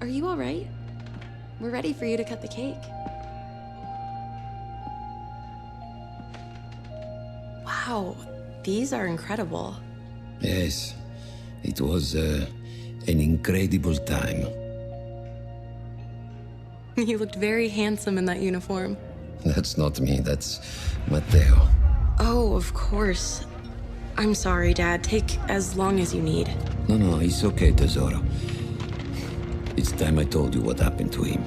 Are you all right? We're ready for you to cut the cake. Wow, these are incredible. Yes, it was an incredible time. You looked very handsome in that uniform. That's not me, that's Matteo. Oh, of course. I'm sorry, Dad. Take as long as you need. No, it's okay, Tesoro. It's time I told you what happened to him.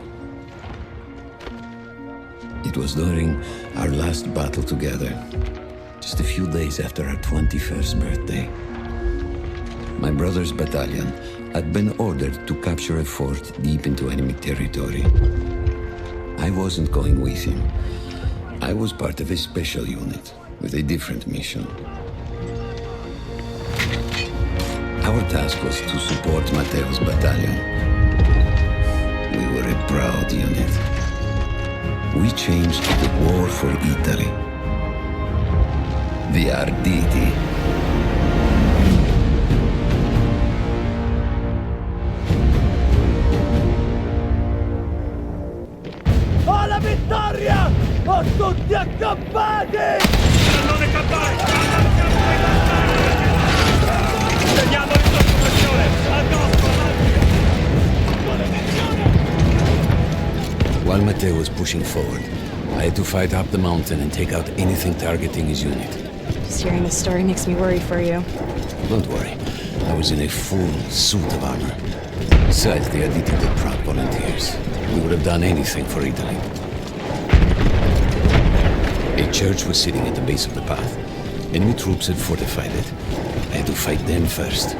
It was during our last battle together, just a few days after our 21st birthday. My brother's battalion had been ordered to capture a fort deep into enemy territory. I wasn't going with him. I was part of a special unit with a different mission. Our task was to support Matteo's battalion. We were a proud unit. We changed the war for Italy. The Arditi. Alla vittoria! O tutti accampati! Cannone campati! Teniamo in sottopressione! Addosso, While Matteo was pushing forward, I had to fight up the mountain and take out anything targeting his unit. Just hearing this story makes me worry for you. Don't worry, I was in a full suit of armor. Besides, the Arditi were proud volunteers. We would have done anything for Italy. A church was sitting at the base of the path. Enemy troops had fortified it. I had to fight them first.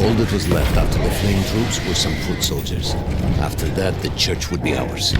All that was left after the fleeing troops were some foot soldiers. After that, the church would be ours.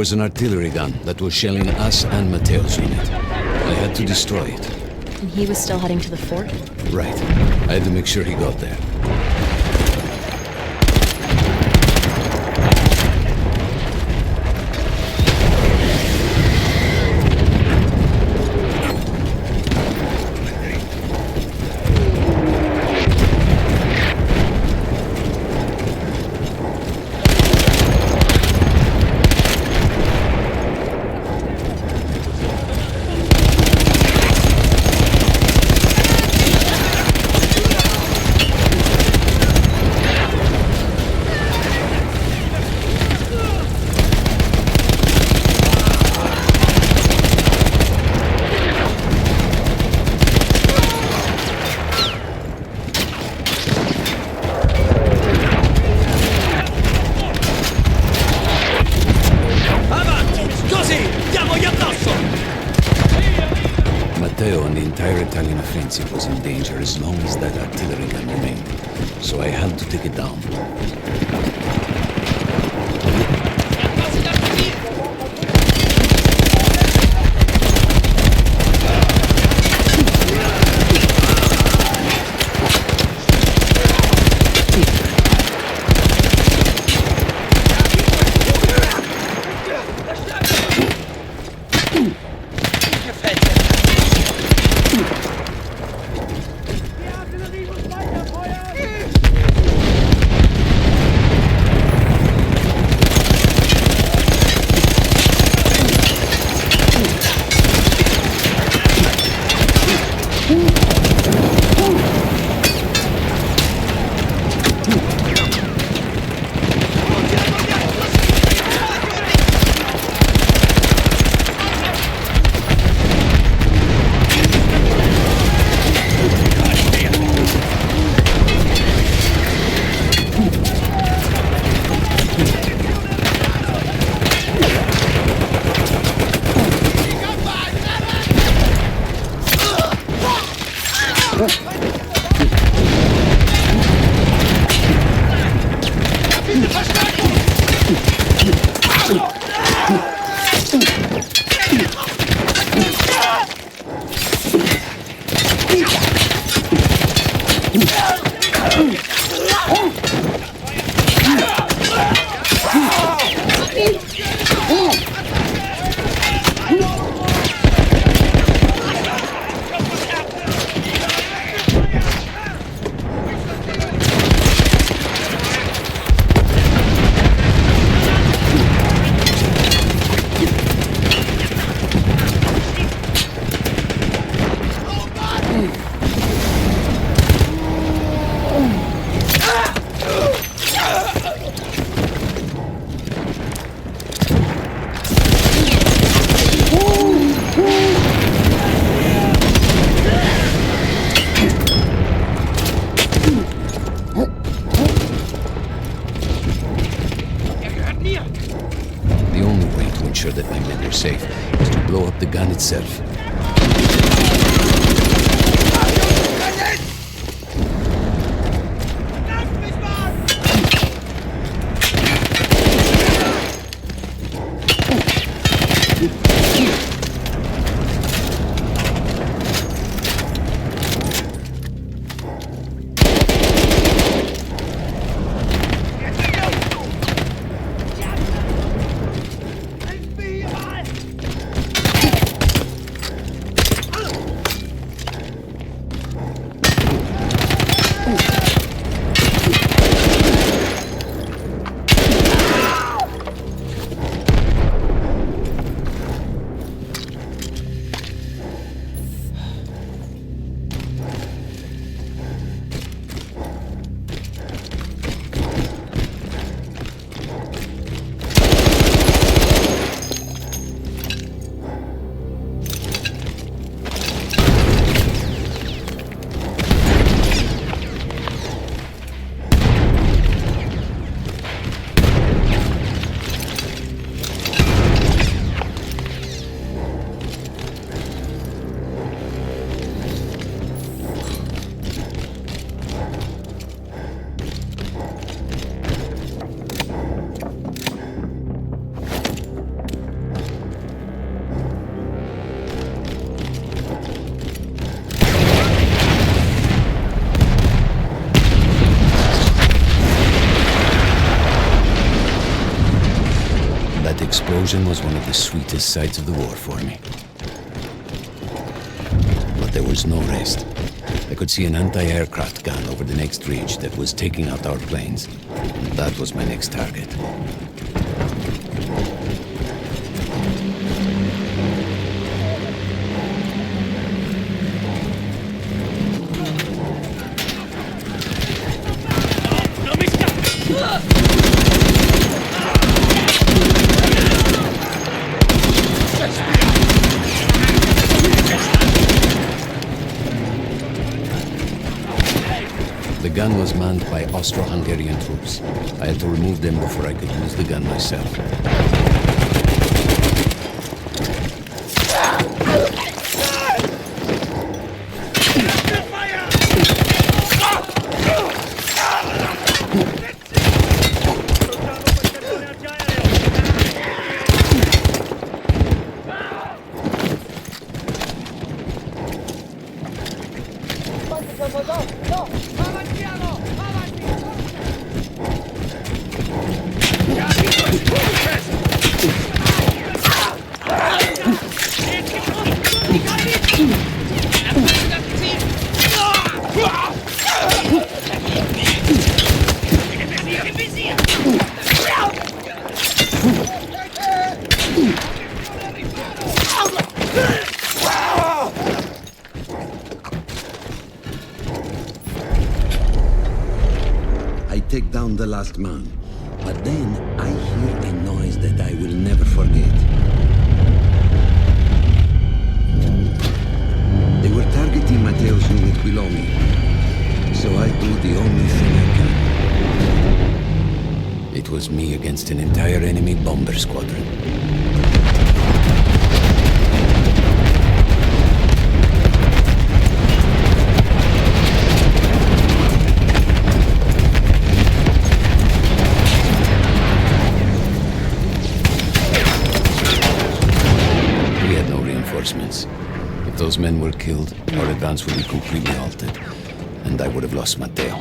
was an artillery gun that was shelling us and Matteo's unit. I had to destroy it. And he was still heading to the fort? Right. I had to make sure he got there. Matteo and the entire Italian offensive was in danger as long as that artillery gun remained. So I had to take it down. The only way to ensure that my men were safe was to blow up the gun itself. explosion was one of the sweetest sights of the war for me. But there was no rest. I could see an anti-aircraft gun over the next ridge that was taking out our planes. And that was my next target. The gun was manned by Austro-Hungarian troops. I had to remove them before I could use the gun myself. Take down the last man, but then I hear a noise that I will never forget. They were targeting Matteo's unit below me, so I do the only thing I can. It was me against an entire enemy bomber squadron. If those men were killed, our advance would be completely halted, and I would have lost Matteo.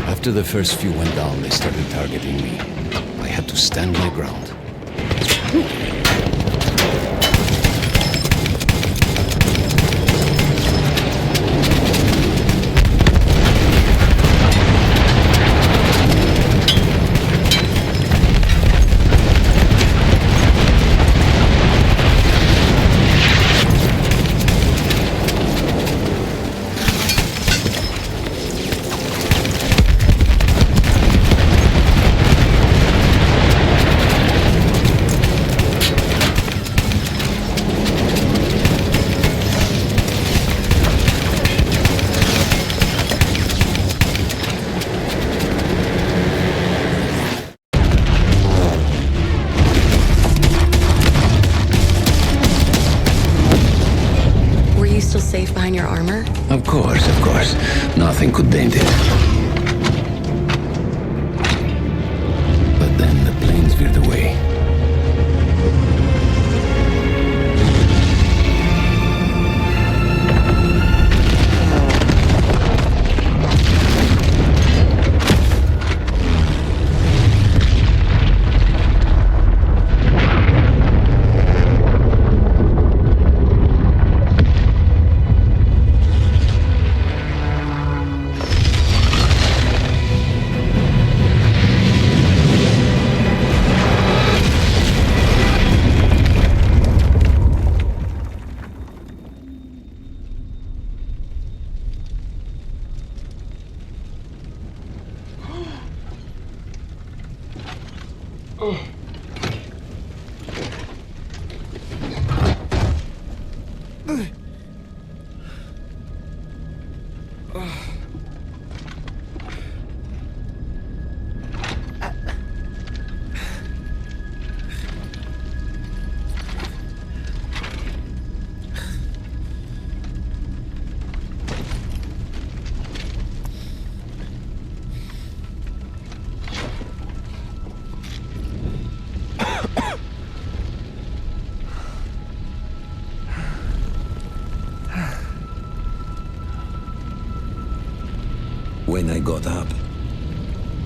After the first few went down, they started targeting me. I had to stand my ground. Safe behind your armor? Of course. Nothing could dent it. But then the planes veered away. when I got up,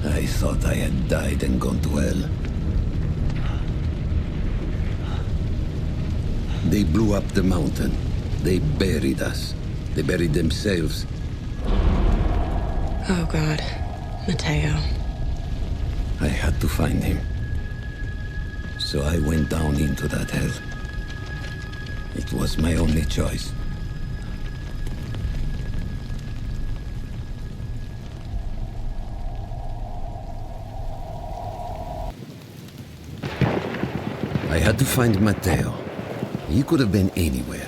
I thought I had died and gone to hell. They blew up the mountain. They buried us. They buried themselves. Oh, God. Mateo. I had to find him. So I went down into that hell. It was my only choice. I had to find Mateo. He could have been anywhere.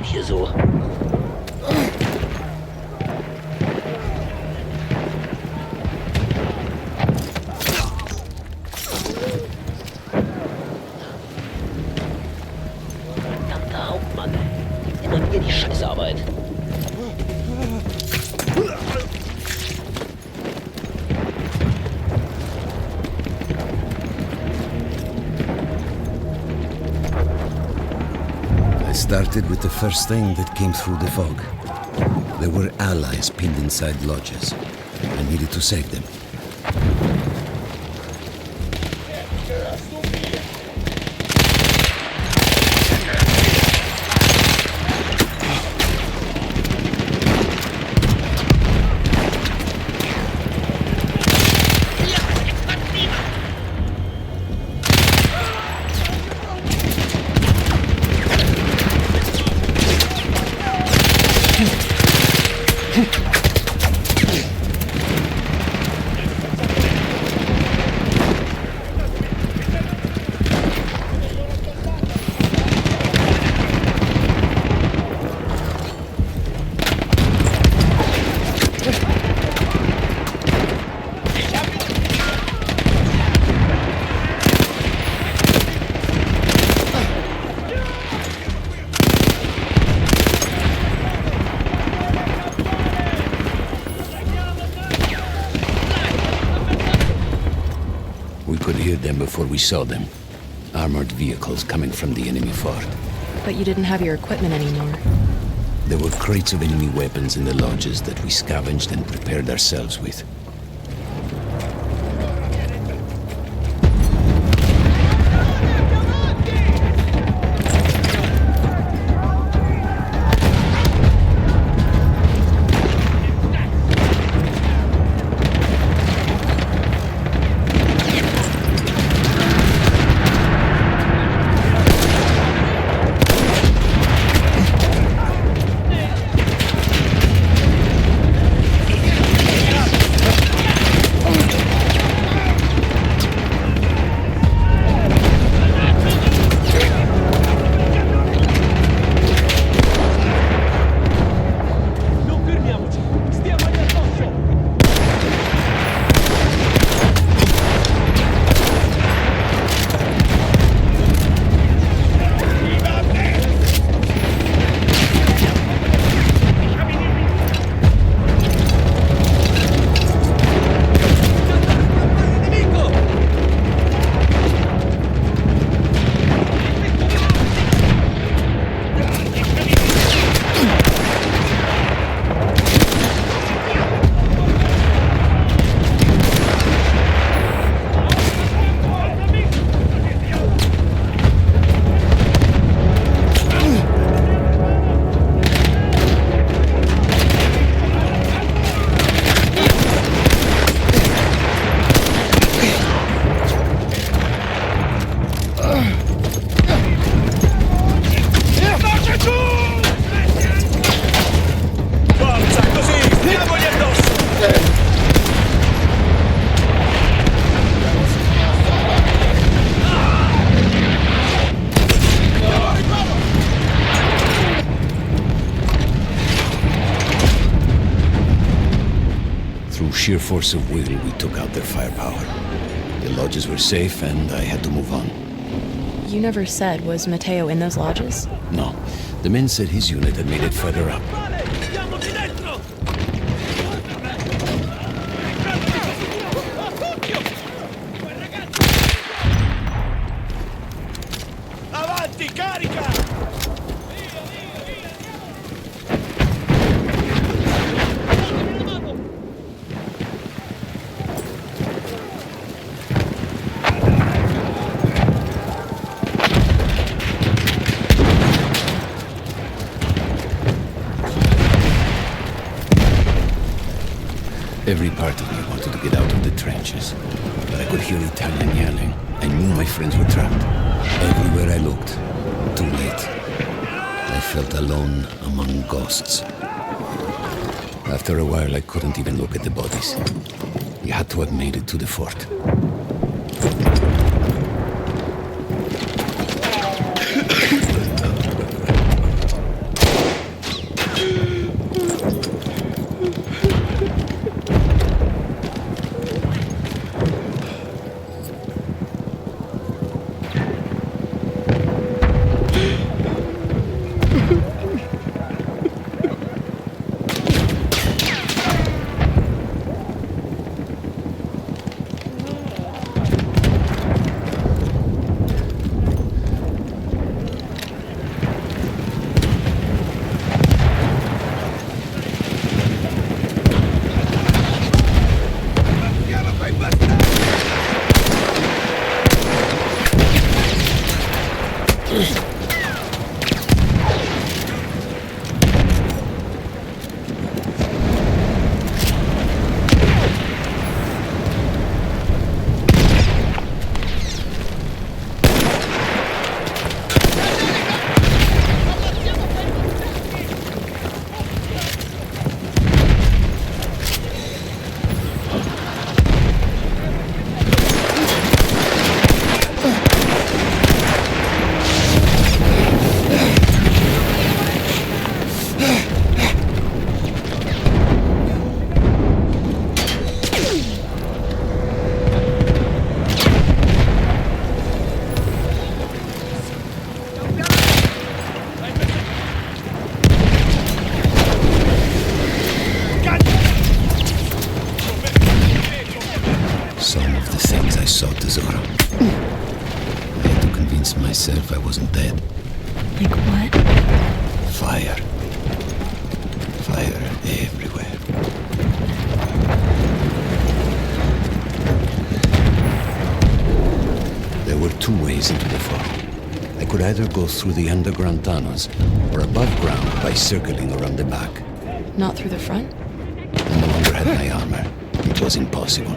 Hier so. Verdammter Hauptmann. Immer wieder die Scheißarbeit. I started with the first thing that came through the fog. There were allies pinned inside lodges. I needed to save them. We could hear them before we saw them. Armored vehicles coming from the enemy fort. But you didn't have your equipment anymore. There were crates of enemy weapons in the lodges that we scavenged and prepared ourselves with. Through sheer force of will, we took out their firepower. The lodges were safe, and I had to move on. You never said, was Matteo in those lodges? No. The men said his unit had made it further up. Vale, diamoci dentro! Avanti, carica! Every part of me wanted to get out of the trenches, but I could hear Italian yelling. I knew my friends were trapped. Everywhere I looked, too late. I felt alone among ghosts. After a while, I couldn't even look at the bodies. We had to have made it to the fort. Some of the things I saw, Tesoro. I had to convince myself I wasn't dead. Like what? Fire. Fire everywhere. There were two ways into the fort. I could either go through the underground tunnels or above ground by circling around the back. Not through the front? I no longer had my armor. It was impossible.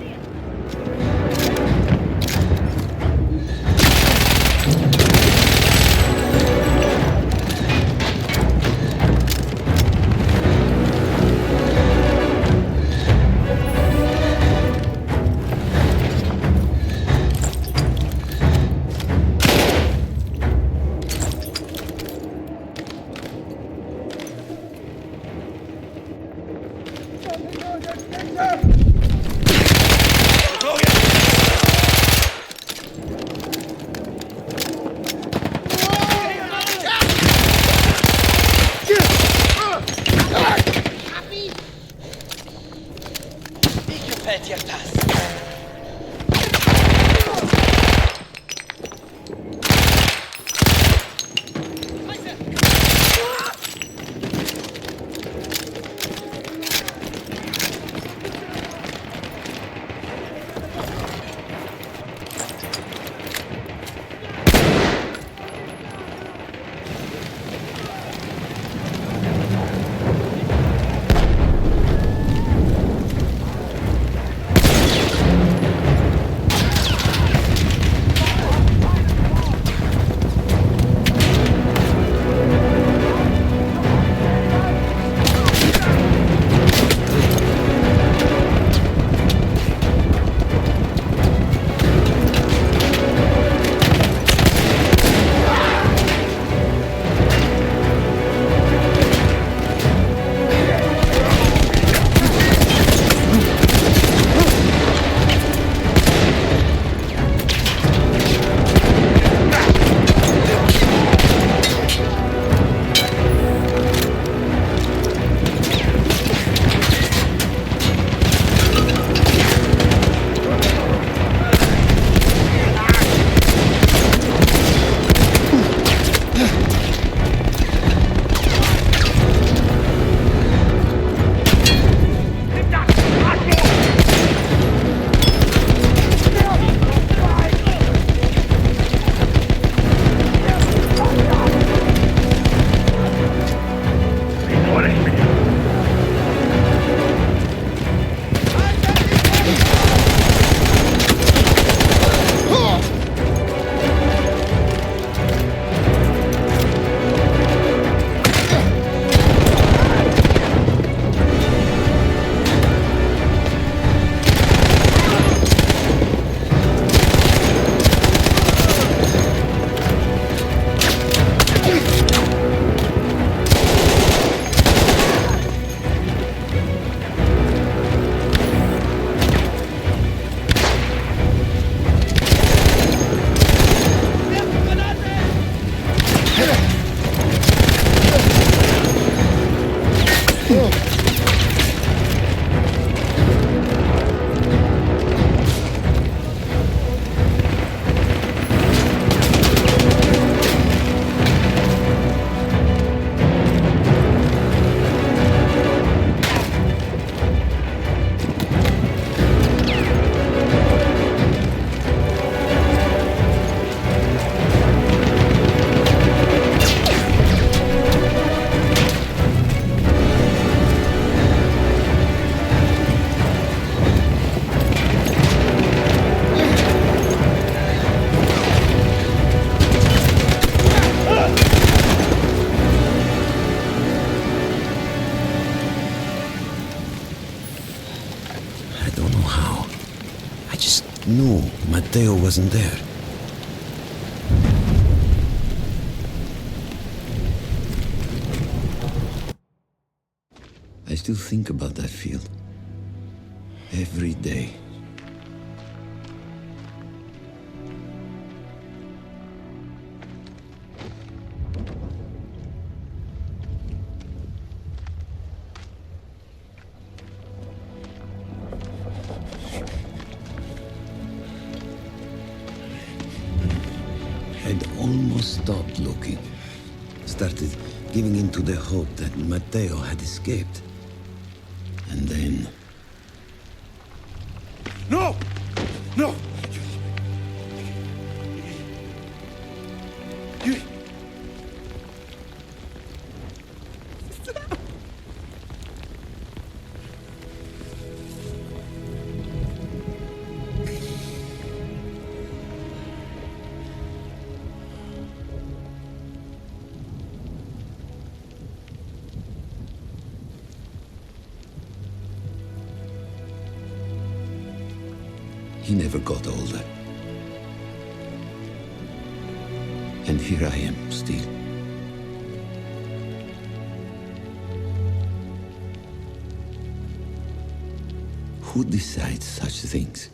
just knew Matteo wasn't there. I still think about that field. Every day. I'd almost stopped looking. Started giving in to the hope that Matteo had escaped. And then... No! No! You... He never got older. And here I am, still. Who decides such things?